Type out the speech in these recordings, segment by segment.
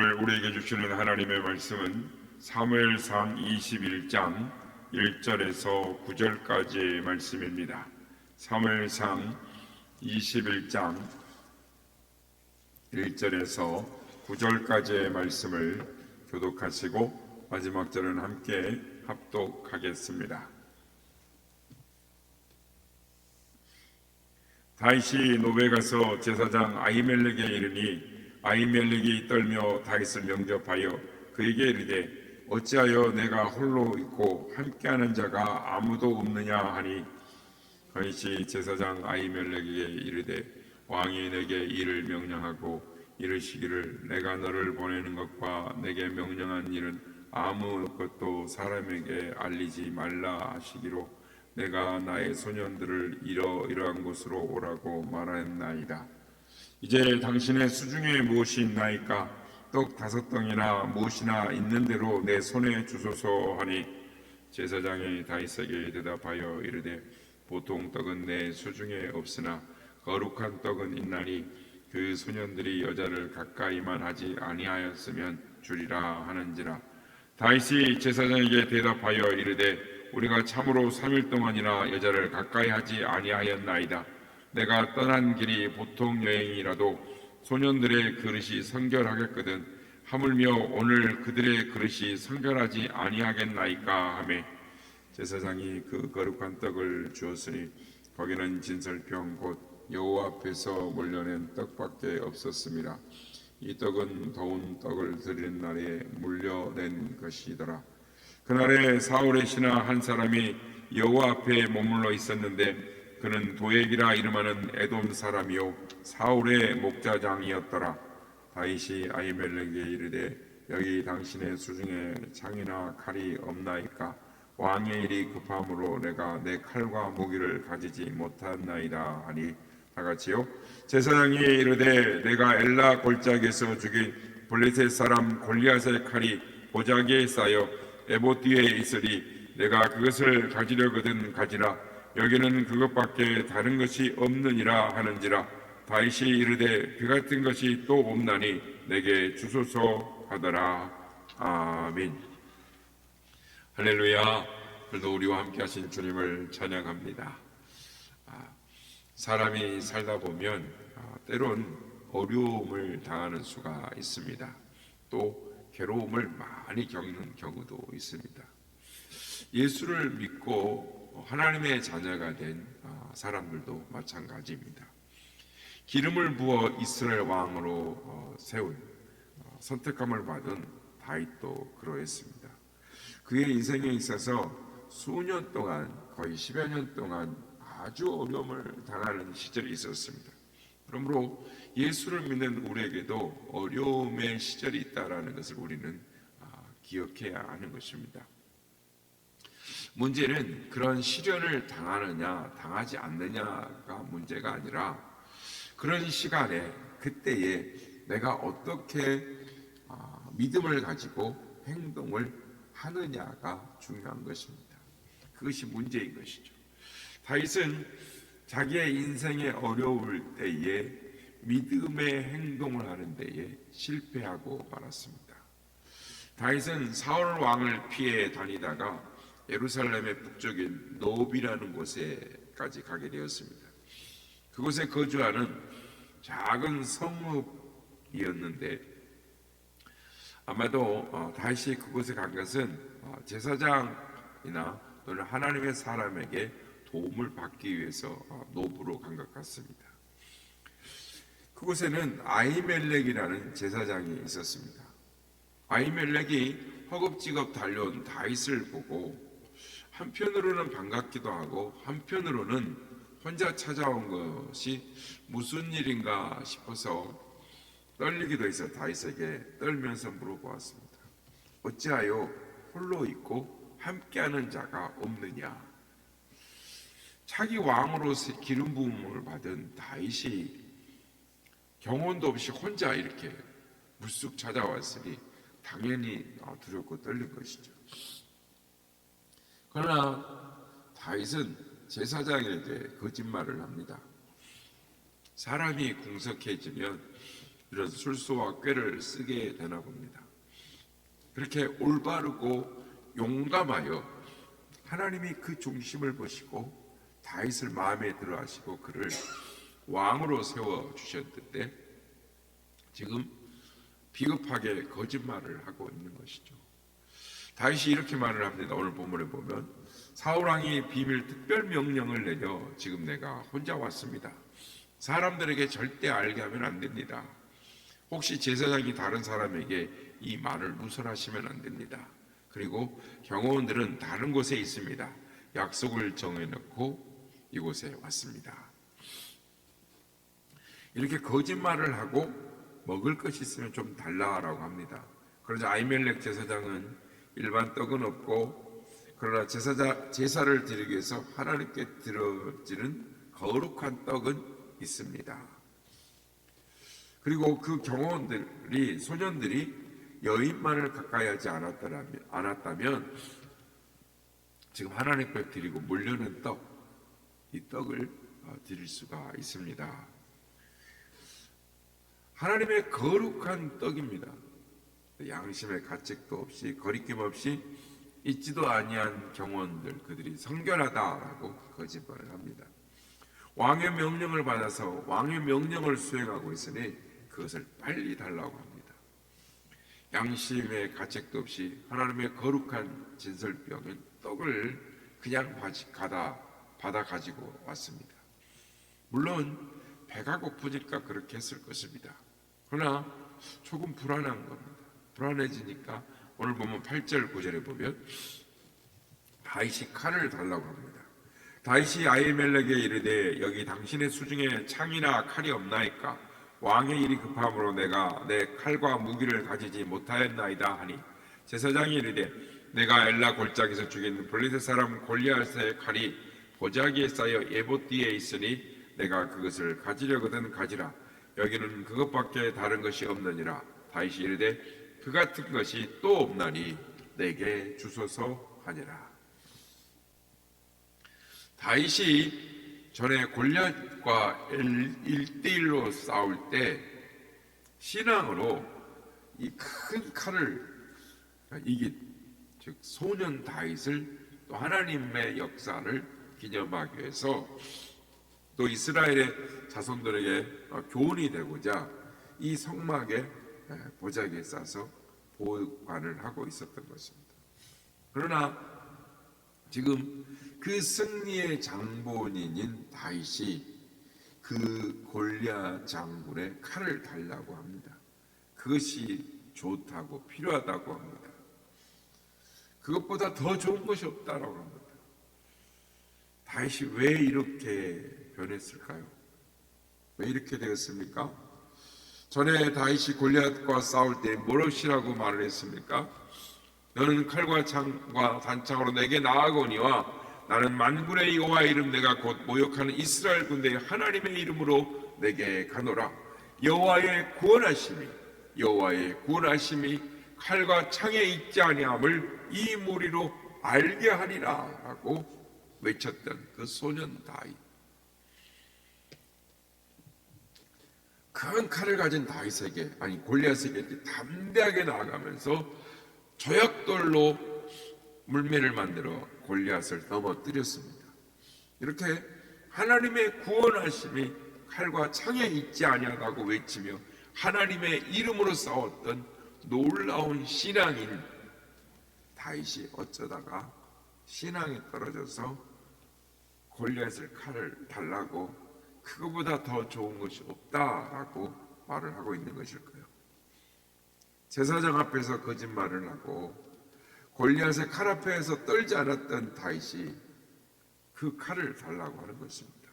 오늘 우리에게 주시는 하나님의 말씀은 사무엘상 21장 1절에서 9절까지의 말씀입니다. 사무엘상 21장 1절에서 9절까지의 말씀을 교독하시고 마지막 절은 함께 합독하겠습니다. 다윗이 노베 가서 제사장 아히멜렉에 이르니 아히멜렉이 떨며 다윗을 영접하여 그에게 이르되 어찌하여 내가 홀로 있고 함께하는 자가 아무도 없느냐 하니 다윗이 제사장 아히멜렉에게 이르되 왕이 내게 이를 명령하고 이르시기를 내가 너를 보내는 것과 내게 명령한 일은 아무것도 사람에게 알리지 말라 하시기로 내가 나의 소년들을 이러이러한 곳으로 오라고 말하였나이다. 이제 당신의 수중에 무엇이 있나이까? 떡 5덩이나 무엇이나 있는 대로 내 손에 주소서 하니 제사장이 다윗에게 대답하여 이르되 보통 떡은 내 수중에 없으나 거룩한 떡은 있나니 그 소년들이 여자를 가까이만 하지 아니하였으면 주리라 하는지라. 다윗이 제사장에게 대답하여 이르되 우리가 참으로 3일 동안이나 여자를 가까이 하지 아니하였나이다. 내가 떠난 길이 보통 여행이라도 소년들의 그릇이 성결하겠거든 하물며 오늘 그들의 그릇이 성결하지 아니하겠나이까 하매 제사장이 그 거룩한 떡을 주었으니 거기는 진설병 곧 여호와 앞에서 몰려낸 떡밖에 없었습니다. 이 떡은 더운 떡을 드리는 날에 물려낸 것이더라. 그날에 사울의 신하 한 사람이 여호와 앞에 머물러 있었는데 그는 도액이라 이름하는 에돔 사람이요 사울의 목자장이었더라. 다윗이 아히멜렉에게 이르되 여기 당신의 수중에 창이나 칼이 없나이까? 왕의 일이 급함으로 내가 내 칼과 무기를 가지지 못하나이다 하니 다같이요 제사장이 이르되 내가 엘라 골짜기에서 죽인 블레셋 사람 골리앗의 칼이 보자기에 쌓여 에봇 뒤에 있으리 내가 그것을 가지려거든 가지라. 여기는 그것밖에 다른 것이 없느니라 하는지라. 다윗이 이르되 그 같은 것이 또 없나니 내게 주소서 하더라. 아멘. 할렐루야. 오늘도 우리와 함께 하신 주님을 찬양합니다. 사람이 살다 보면 때론 어려움을 당하는 수가 있습니다. 또 괴로움을 많이 겪는 경우도 있습니다. 예수를 믿고 하나님의 자녀가 된 사람들도 마찬가지입니다. 기름을 부어 이스라엘 왕으로 세운 선택함을 받은 다윗도 그러했습니다. 그의 인생에 있어서 수년 동안 거의 10여 년 동안 아주 어려움을 당하는 시절이 있었습니다. 그러므로 예수를 믿는 우리에게도 어려움의 시절이 있다는 것을 우리는 기억해야 하는 것입니다. 문제는 그런 시련을 당하느냐 당하지 않느냐가 문제가 아니라 그런 시간에 그때에 내가 어떻게 믿음을 가지고 행동을 하느냐가 중요한 것입니다. 그것이 문제인 것이죠. 다윗은 자기의 인생에 어려울 때에 믿음의 행동을 하는 데에 실패하고 말았습니다. 다윗은 사울 왕을 피해 다니다가 예루살렘의 북쪽인 노비라는 곳에까지 가게 되었습니다. 그곳에 거주하는 작은 성읍이었는데 아마도 다윗이 그곳에 간 것은 제사장이나 또는 하나님의 사람에게 도움을 받기 위해서 노부로 간 것 같습니다. 그곳에는 아히멜렉이라는 제사장이 있었습니다. 아히멜렉이 허겁지겁 달려온 다윗을 보고 한편으로는 반갑기도 하고 한편으로는 혼자 찾아온 것이 무슨 일인가 싶어서 떨리기도 해서 다윗에게 떨면서 물어보았습니다. 어찌하여 홀로 있고 함께하는 자가 없느냐? 차기 왕으로 기름 부음을 받은 다윗이 경원도 없이 혼자 이렇게 불쑥 찾아왔으니 당연히 두렵고 떨린 것이죠. 그러나 다윗은 제사장에게 거짓말을 합니다. 사람이 궁석해지면 이런 술수와 꾀를 쓰게 되나 봅니다. 그렇게 올바르고 용감하여 하나님이 그 중심을 보시고 다윗을 마음에 들어 하시고 그를 왕으로 세워 주셨는데 지금 비겁하게 거짓말을 하고 있는 것이죠. 다윗이 이렇게 말을 합니다. 오늘 본문에 보면 사울 왕이 비밀 특별 명령을 내려 지금 내가 혼자 왔습니다. 사람들에게 절대 알게 하면 안 됩니다. 혹시 제사장이 다른 사람에게 이 말을 누설하시면 안 됩니다. 그리고 경호원들은 다른 곳에 있습니다. 약속을 정해놓고 이곳에 왔습니다. 이렇게 거짓말을 하고 먹을 것이 있으면 좀 달라라고 합니다. 그러자 아히멜렉 제사장은 일반 떡은 없고 그러나 제사를 드리기 위해서 하나님께 드려지는 거룩한 떡은 있습니다. 그리고 그 경호원들이 소년들이 여인만을 가까이 하지 않았다면 지금 하나님께 드리고 물려는 떡, 이 떡을 드릴 수가 있습니다. 하나님의 거룩한 떡입니다. 양심의 가책도 없이 거리낌 없이 있지도 아니한 경호원들, 그들이 성결하다라고 거짓말을 합니다. 왕의 명령을 받아서 왕의 명령을 수행하고 있으니 그것을 빨리 달라고 합니다. 양심의 가책도 없이 하나님의 거룩한 진설병인 떡을 그냥 받아 가지고 왔습니다. 물론 배가 고프니까 그렇게 했을 것입니다. 그러나 조금 불안한 겁니다. 불안해지니까 오늘 보면 8절 9절에 보면 다윗이 칼을 달라고 합니다. 다윗이 아히멜렉에게 이르되 여기 당신의 수중에 창이나 칼이 없나이까? 왕의 일이 급함으로 내가 내 칼과 무기를 가지지 못하였나이다 하니 제사장이 이르되 내가 엘라 골짜기에서 죽인 블레셋 사람 골리앗의 칼이 보자기에 쌓여 예봇 뒤에 있으니 내가 그것을 가지려거든 가지라. 여기는 그것밖에 다른 것이 없느니라. 다윗이 이르되 그 같은 것이 또 없나니 내게 주소서 하니라. 다윗이 전에 골리앗과 1대1로 싸울 때 신앙으로 이 큰 칼을 이긴 즉 소년 다윗을 또 하나님의 역사를 기념하기 위해서 또 이스라엘의 자손들에게 교훈이 되고자 이 성막에 보자기에 싸서 보관을 하고 있었던 것입니다. 그러나 지금 그 승리의 장본인인 다윗이 그 골리앗 장군의 칼을 달라고 합니다. 그것이 좋다고 필요하다고 합니다. 그것보다 더 좋은 것이 없다라고 합니다. 다윗이 왜 이렇게 변했을까요? 왜 이렇게 되었습니까? 전에 다윗이 골리앗과 싸울 때 무엇이라고 말을 했습니까? 너는 칼과 창과 단창으로 내게 나아오니와 나는 만군의 여호와의 이름 내가 곧 모욕하는 이스라엘 군대의 하나님의 이름으로 내게 가노라. 여호와의 구원하심이 칼과 창에 있지 아니함을 이 무리로 알게 하리라 라고 외쳤던 그 소년 다윗. 큰 칼을 가진 다윗에게 골리앗에게 담대하게 나아가면서 조약돌로 물매를 만들어 골리앗을 넘어뜨렸습니다. 이렇게 하나님의 구원하심이 칼과 창에 있지 아니하다고 외치며 하나님의 이름으로 싸웠던 놀라운 신앙인 다윗이 어쩌다가 신앙이 떨어져서 골리앗을 칼을 달라고 그거보다 더 좋은 것이 없다라고 말을 하고 있는 것일까요? 제사장 앞에서 거짓말을 하고 골리앗의 칼 앞에서 떨지 않았던 다윗이 그 칼을 달라고 하는 것입니다.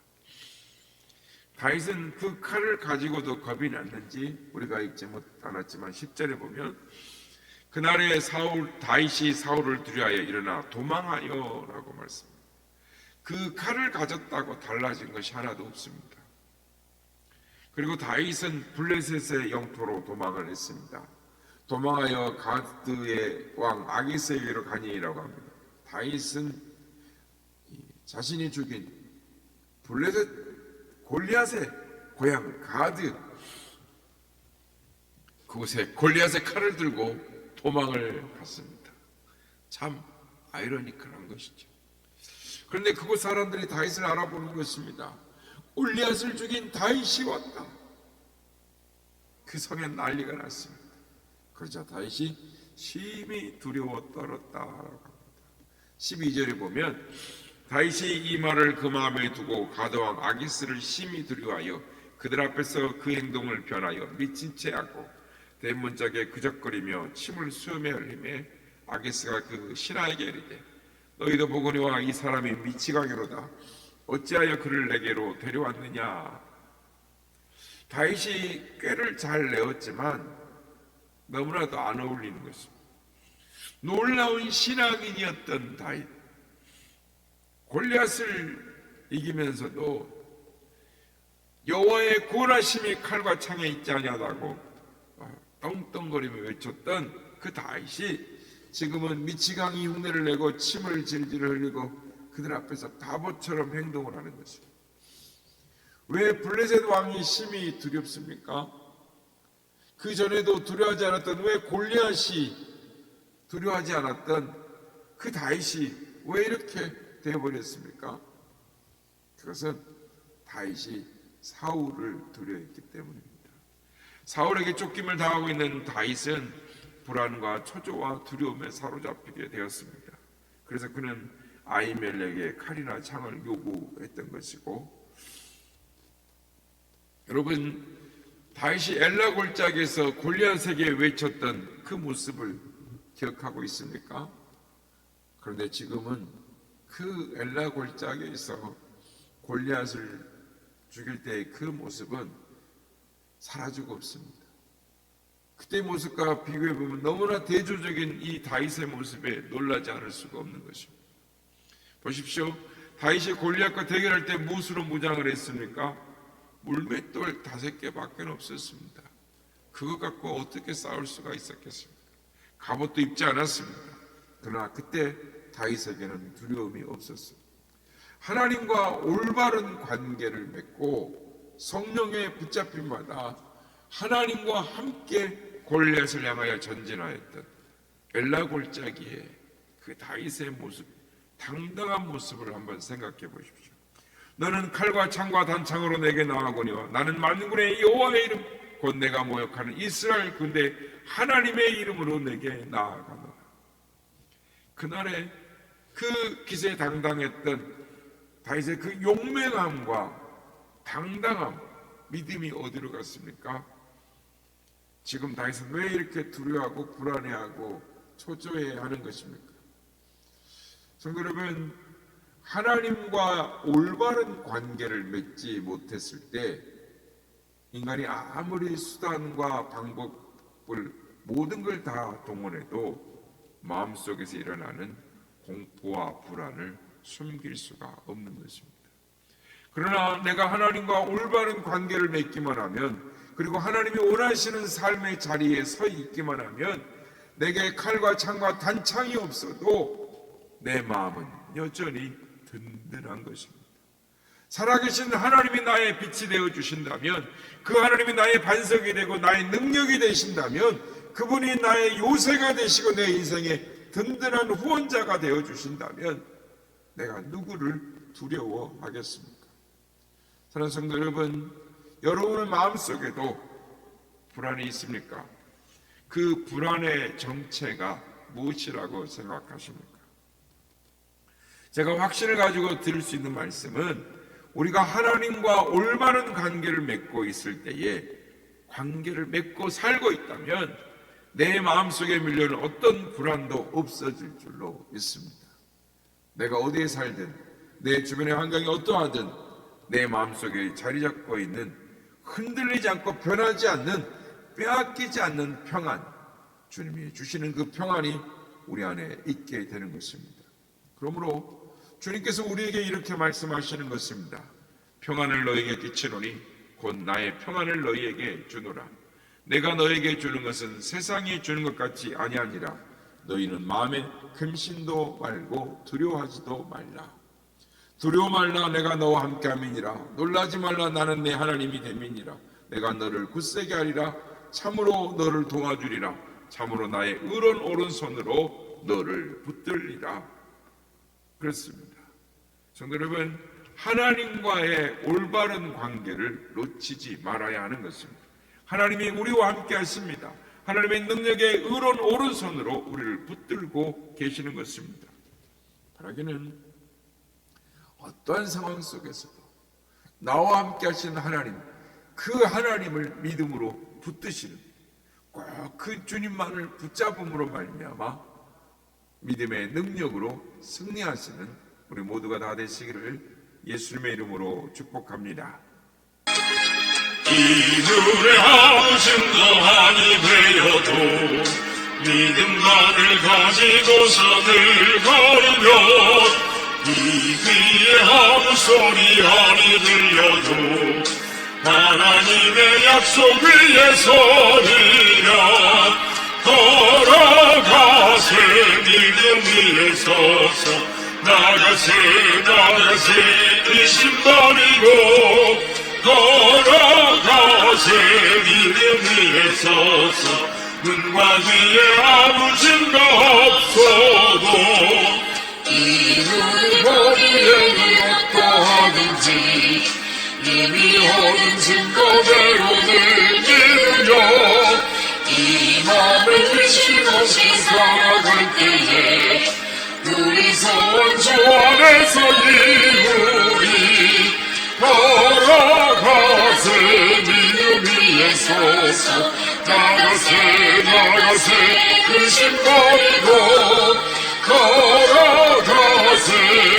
다윗은 그 칼을 가지고도 겁이 났는지 우리가 읽지 않았지만 10절에 보면 그날에 다윗이 사울을 두려하여 일어나 도망하여 라고 말씀합니다. 그 칼을 가졌다고 달라진 것이 하나도 없습니다. 그리고 다윗은 블레셋의 영토로 도망을 했습니다. 도망하여 가드의 왕 아기스에게로 가니라고 합니다. 다윗은 자신이 죽인 블레셋 골리앗의 고향 가드 그곳에 골리앗의 칼을 들고 도망을 갔습니다. 참 아이러니컬한 것이죠. 그런데 그곳 사람들이 다윗을 알아보는 것입니다. 골리앗을 죽인 다윗이 왔다. 그 성에 난리가 났습니다. 그러자 다윗이 심히 두려워 떨었다. 12절에 보면 다윗이 이 말을 그 마음에 두고 가드왕 아기스를 심히 두려워하여 그들 앞에서 그 행동을 변하여 미친 채 하고 대문짝에 그적거리며 침을 수염에 흘리며 아기스가 그 신하에게 이르되 너희도 보거니와 이 사람이 미치광이로다. 어찌하여 그를 내게로 데려왔느냐. 다윗이 꾀를 잘 내었지만 너무나도 안 어울리는 것입니다. 놀라운 신앙인이었던 다윗, 골리앗을 이기면서도 여호와의 구원하심이 칼과 창에 있지 아니하다고 떵떵거리며 외쳤던 그 다윗이 지금은 미치광이 흉내를 내고 침을 질질 흘리고 그들 앞에서 바보처럼 행동을 하는 것입니다. 왜 블레셋 왕이 심히 두렵습니까? 그 전에도 두려워하지 않았던, 왜 골리앗이 두려워하지 않았던 그 다윗이 왜 이렇게 되어버렸습니까? 그것은 다윗이 사울을 두려워했기 때문입니다. 사울에게 쫓김을 당하고 있는 다윗은 불안과 초조와 두려움에 사로잡히게 되었습니다. 그래서 그는 아히멜렉에게 칼이나 창을 요구했던 것이고, 여러분, 다윗이 엘라 골짜기에서 골리앗에게 외쳤던 그 모습을 기억하고 있습니까? 그런데 지금은 그 엘라 골짜기에서 골리앗을 죽일 때의 그 모습은 사라지고 없습니다. 그때의 모습과 비교해보면 너무나 대조적인 이 다윗의 모습에 놀라지 않을 수가 없는 것입니다. 보십시오. 다윗이 골리앗과 대결할 때 무엇으로 무장을 했습니까? 물맷돌 5개밖에 없었습니다. 그것 갖고 어떻게 싸울 수가 있었겠습니까? 갑옷도 입지 않았습니다. 그러나 그때 다윗에게는 두려움이 없었습니다. 하나님과 올바른 관계를 맺고 성령에 붙잡힘마다 하나님과 함께 골리앗을 향하여 전진하였던 엘라 골짜기의 그 다윗의 모습, 당당한 모습을 한번 생각해 보십시오. 너는 칼과 창과 단창으로 내게 나아오거니와 나는 만군의 여호와의 이름 곧 내가 모욕하는 이스라엘 군대 하나님의 이름으로 내게 나아가노라. 그날에 그 기세에 당당했던 다윗의 그 용맹함과 당당함, 믿음이 어디로 갔습니까? 지금 다윗은 왜 이렇게 두려워하고 불안해하고 초조해하는 것입니까? 성도 여러분, 하나님과 올바른 관계를 맺지 못했을 때 인간이 아무리 수단과 방법을 모든 걸 다 동원해도 마음속에서 일어나는 공포와 불안을 숨길 수가 없는 것입니다. 그러나 내가 하나님과 올바른 관계를 맺기만 하면, 그리고 하나님이 원하시는 삶의 자리에 서 있기만 하면 내게 칼과 창과 단창이 없어도 내 마음은 여전히 든든한 것입니다. 살아계신 하나님이 나의 빛이 되어 주신다면, 그 하나님이 나의 반석이 되고 나의 능력이 되신다면, 그분이 나의 요새가 되시고 내 인생의 든든한 후원자가 되어 주신다면 내가 누구를 두려워하겠습니까? 사랑하는 성도 여러분, 여러분의 마음속에도 불안이 있습니까? 그 불안의 정체가 무엇이라고 생각하십니까? 제가 확신을 가지고 드릴 수 있는 말씀은, 우리가 하나님과 올바른 관계를 맺고 있을 때에, 관계를 맺고 살고 있다면 내 마음속에 밀려오는 어떤 불안도 없어질 줄로 믿습니다. 내가 어디에 살든, 내 주변의 환경이 어떠하든 내 마음속에 자리 잡고 있는, 흔들리지 않고 변하지 않는, 빼앗기지 않는 평안, 주님이 주시는 그 평안이 우리 안에 있게 되는 것입니다. 그러므로 주님께서 우리에게 이렇게 말씀하시는 것입니다. 평안을 너에게 끼치노니 곧 나의 평안을 너희에게 주노라. 내가 너에게 주는 것은 세상이 주는 것 같이 아니하니라. 너희는 마음에 근심도 말고 두려워하지도 말라. 두려워 말라. 내가 너와 함께 함이니라. 놀라지 말라. 나는 내 하나님이 됨이니라. 내가 너를 굳세게 하리라. 참으로 너를 도와주리라. 참으로 나의 의로운 오른손으로 너를 붙들리라. 그렇습니다. 성도 여러분, 하나님과의 올바른 관계를 놓치지 말아야 하는 것입니다. 하나님이 우리와 함께 하십니다. 하나님의 능력의 의로운 오른손으로 우리를 붙들고 계시는 것입니다. 바라기는 어떠한 상황 속에서도 나와 함께 하시는 하나님, 그 하나님을 믿음으로 붙드시는, 꼭 그 주님만을 붙잡음으로 말미암아 믿음의 능력으로 승리하시는 우리 모두가 다 되시기를 예수님의 이름으로 축복합니다. 이들의 아버지도 아니 되어도 믿음만을 가지고서 늘 걸으며 이 귀에 아무 소리 아니 들려도 하나님의 약속 위에 서리라. 걸어가세 믿음 위에 서서 나가세 의심버리고 걸어가세 믿음 위에 서서 눈과 귀에 아무 증거 없어도 이눈이 보기에는 어떠하든지 이미 얻은 증거대로 늘 믿으며 이 맘을 의심없이 살아갈 때에 둘이서 원주 안에서 이루리. 걸어가세 믿음 위에 서서 나가세 의심버리고 걸어가세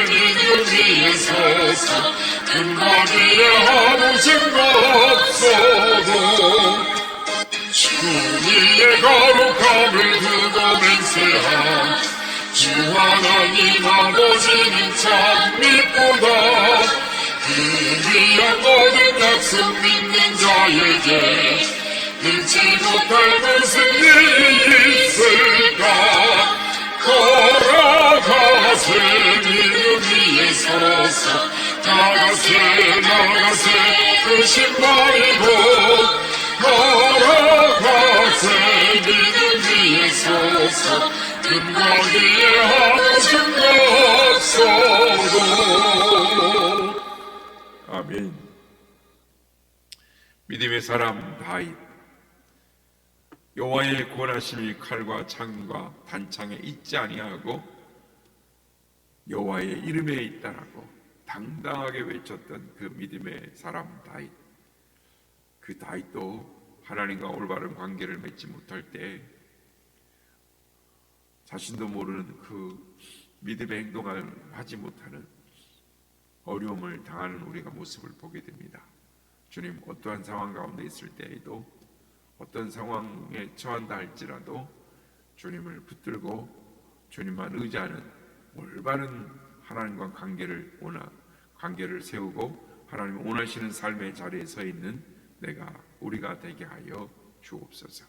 믿음 위에 서서 근거 뒤에 아무 증거 없어도 주님의 거룩함을 두고 맹세한 주 하나님 아버지는 참 미쁘다. 그 귀한 모든 약속 믿는 자에게 잊지 못할 무슨 일이 있을까. 걸어가세 믿음 위에 서서 나가세 의심버리고 걸어가세 믿음 위에 서서 근거 뒤에 아무 증거 없어도. 아멘. 믿음의 사람 다윗, 여호와의 권하심이 칼과 창과 단창에 있지 아니하고 여호와의 이름에 있다라고 당당하게 외쳤던 그 믿음의 사람 다윗. 그 다윗도 하나님과 올바른 관계를 맺지 못할 때 자신도 모르는 그 믿음의 행동을 하지 못하는 어려움을 당하는 우리가 모습을 보게 됩니다. 주님, 어떠한 상황 가운데 있을 때에도 어떤 상황에 처한다 할지라도 주님을 붙들고 주님만 의지하는 올바른 하나님과 관계를 세우고 하나님 원하시는 삶의 자리에 서 있는 우리가 되게 하여 주옵소서.